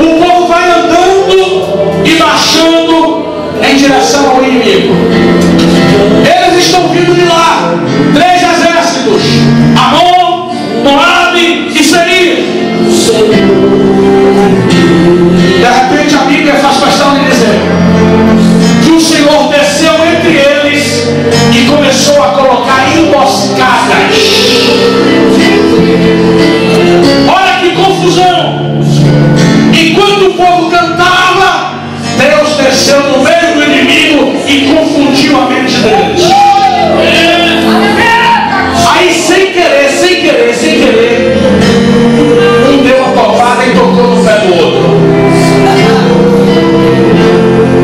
Speaker 1: O povo vai andando e marchando em direção ao inimigo. Eles estão vindo de lá, 3 exércitos: Amon, Moabe e Seir. De repente a Bíblia faz questão de dizer que o Senhor desceu entre eles e começou a colocar emboscadas. Olha que confusão! Enquanto o povo cantava, Deus desceu no meio do inimigo e confundiu a mente deles. Aí sem querer, um deu a topada e tocou no pé do outro.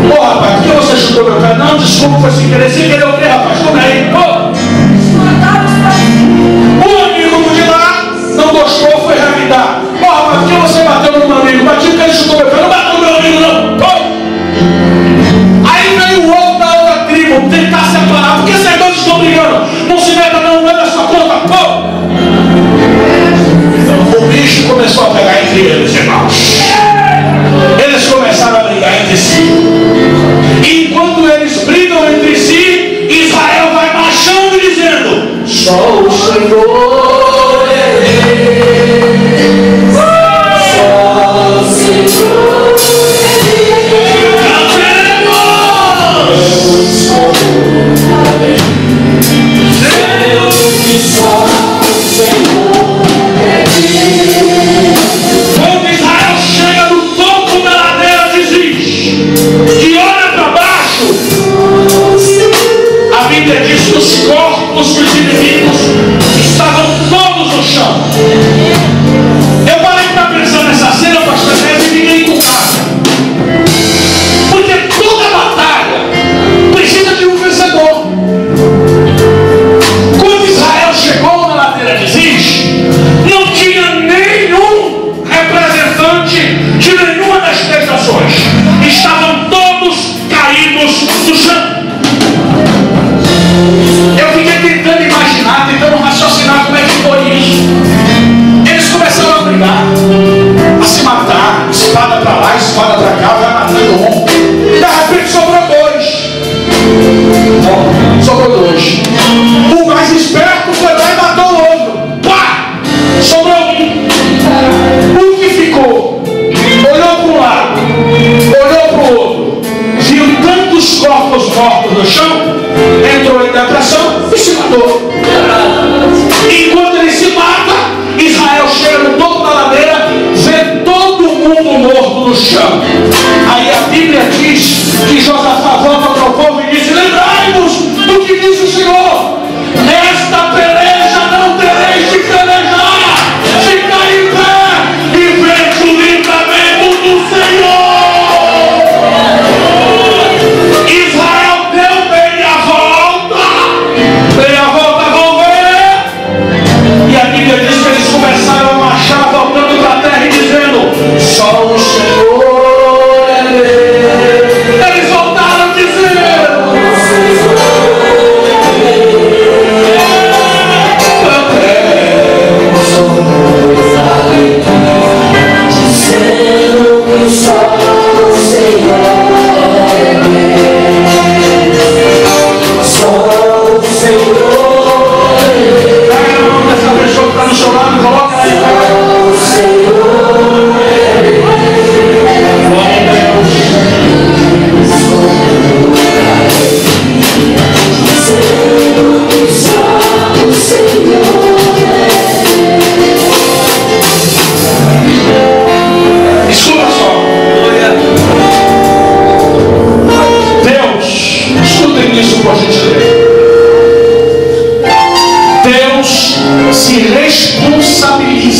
Speaker 1: Pô, rapaz, por que você chutou meu pé? Não, desculpa, foi sem querer o quê, rapaz? Tomei. O amigo de lá não gostou, foi revidar. Pô, rapaz, por que você bateu no meu amigo? Bati porque ele chutou meu pé. Não bateu no meu amigo, não. Pô. Aí veio o outro da outra tribo tentar separar. Por que vocês dois estão brigando? Não se meta não, não é da sua conta. Pô. O bicho começou a pegar entre eles, irmãos. Eles começaram a brigar entre si. E enquanto eles brigam entre si, Israel vai marchando e dizendo: só o Senhor é Deus. Só o Senhor é Deus. Cantemos.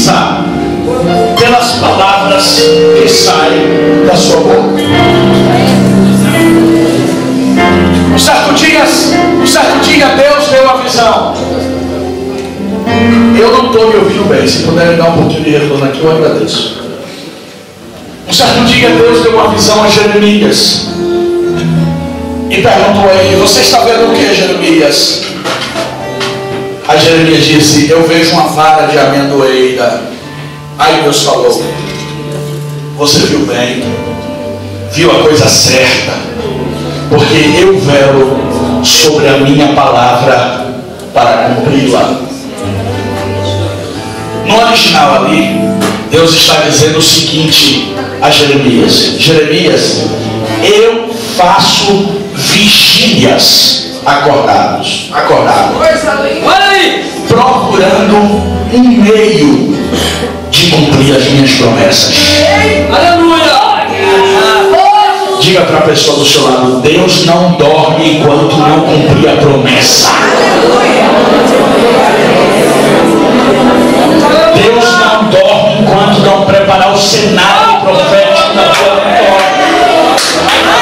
Speaker 1: recompensa pelas palavras que saem da sua boca. Um certo dia Deus deu a visão. Eu não estou me ouvindo bem. Se puderem dar um pouquinho de retorno aqui, eu agradeço. Um certo dia Deus deu uma visão a Jeremias e perguntou a ele: você está vendo o que, Jeremias? Aí Jeremias disse: eu vejo uma vara de amendoeira. Aí Deus falou: você viu bem, viu a coisa certa, porque eu velo sobre a minha palavra para cumpri-la. No original ali, Deus está dizendo o seguinte a Jeremias: Jeremias, eu faço vigílias acordado, procurando um meio de cumprir as minhas promessas.
Speaker 3: Aleluia!
Speaker 1: Diga para a pessoa do seu lado: Deus não dorme enquanto não cumprir a promessa. Deus não dorme enquanto não preparar o cenário profético da sua vitória.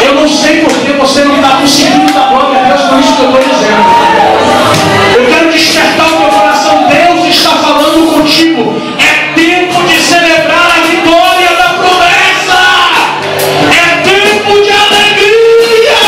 Speaker 1: Eu não sei porque você não está conseguindo dar glória a Deus por isso que eu estou dizendo. Eu quero despertar o teu coração. Deus está falando contigo. É tempo de celebrar a vitória da promessa. É tempo de alegria.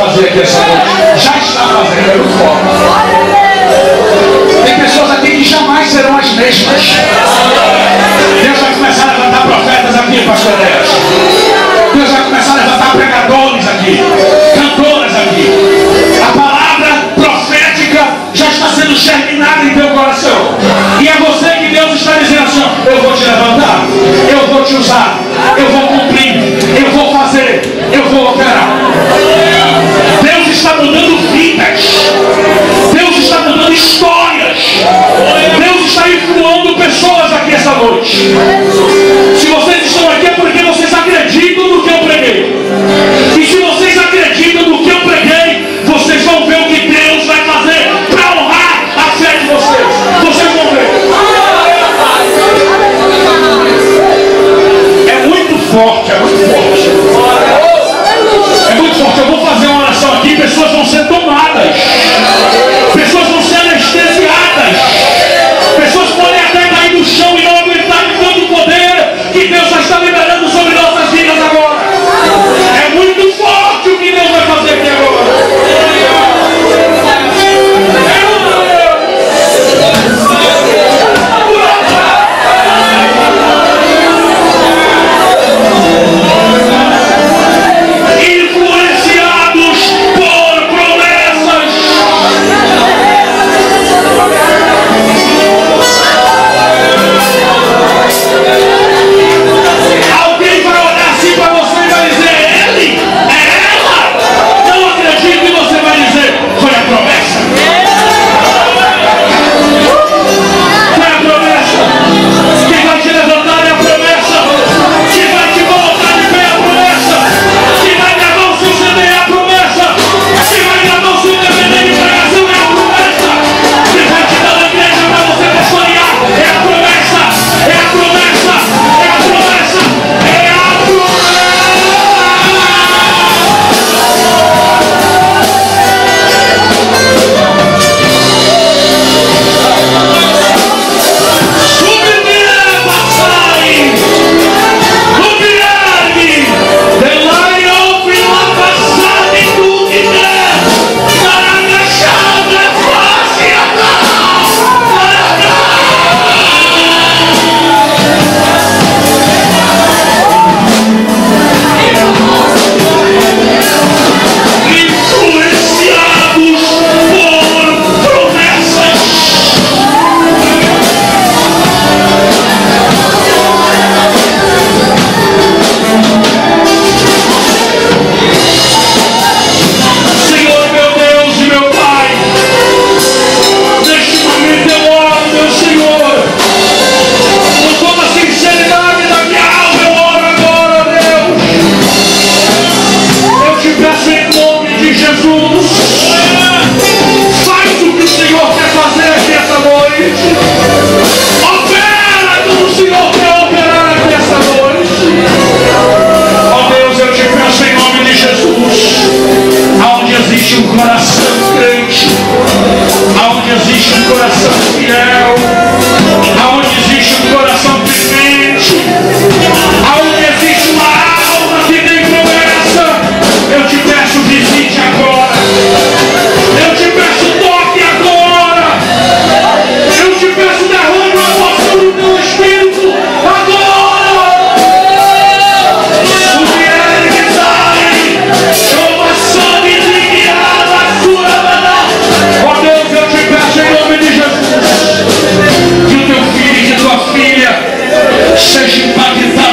Speaker 1: fazer aqui essa noite. Já está fazendo, é muito forte. Tem pessoas aqui que jamais serão as mesmas. Deus vai começar a levantar profetas aqui, pastor Deus. Deus vai começar a levantar pregadores aqui, cantoras aqui. A palavra profética já está sendo germinada em teu coração. E é você que Deus está dizendo assim: eu vou te levantar, eu vou te usar, eu vou cumprir, eu vou fazer, eu vou operar. Deus está mudando vidas. Deus está mudando histórias. Deus está influando pessoas aqui essa noite. Se vocês estão aqui é porque vocês acreditam no que eu preguei. E se vocês acreditam no que eu preguei, vocês vão ver o que Deus vai fazer para honrar a fé de vocês. Vocês vão ver. É muito forte, é muito forte. É muito forte. Eu vou fazer uma oração aqui, pessoas vão ser tomadas. Pessoas vão ser anestesiadas. Pessoas podem até cair no chão e não aguentar de tanto poder que Deus já está liberando sobre nossas vidas agora. É muito forte o que Deus vai fazer aqui agora. Influenciados por promessas. Alguém vai olhar assim para você e vai dizer: ele? É ela? Não acredito, e você vai dizer: foi a promessa. Foi a promessa. Quem vai te levantar é a promessa. Quem vai te colocar de pé é a promessa. Quem vai gravar o seu CD é a promessa. Quem vai gravar o seu DVD de pregação é a promessa. Quem vai te dar na igreja para você pastorear é a promessa. É a promessa. É a promessa. É a promessa. Influenciados por promessas. Senhor, meu Deus e meu Pai, neste momento eu oro, meu Senhor, com toda a sinceridade da minha alma, eu oro agora, Deus. Eu te peço em nome de Jesus, faz o que o Senhor quer fazer aqui essa noite. Opera como o Senhor quer operar aqui essa noite. Ó Deus, eu te peço em nome de Jesus, aonde existe um coração crente, aonde existe um coração fiel, aonde existe um coração temente, aonde existe uma alma que tem promessa, eu te peço, visite agora. Eu te peço, toque agora. Eu te peço, derrame a porção do teu Espírito agora. O vier que sai, chama sangue de guiada, cura. Ó Deus, eu te peço em nome de Jesus, que o teu filho e que tua filha seja impactado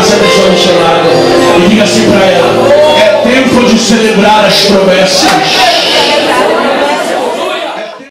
Speaker 3: Abraça a pessoa do seu lado e diga assim para ela: é tempo de celebrar as promessas.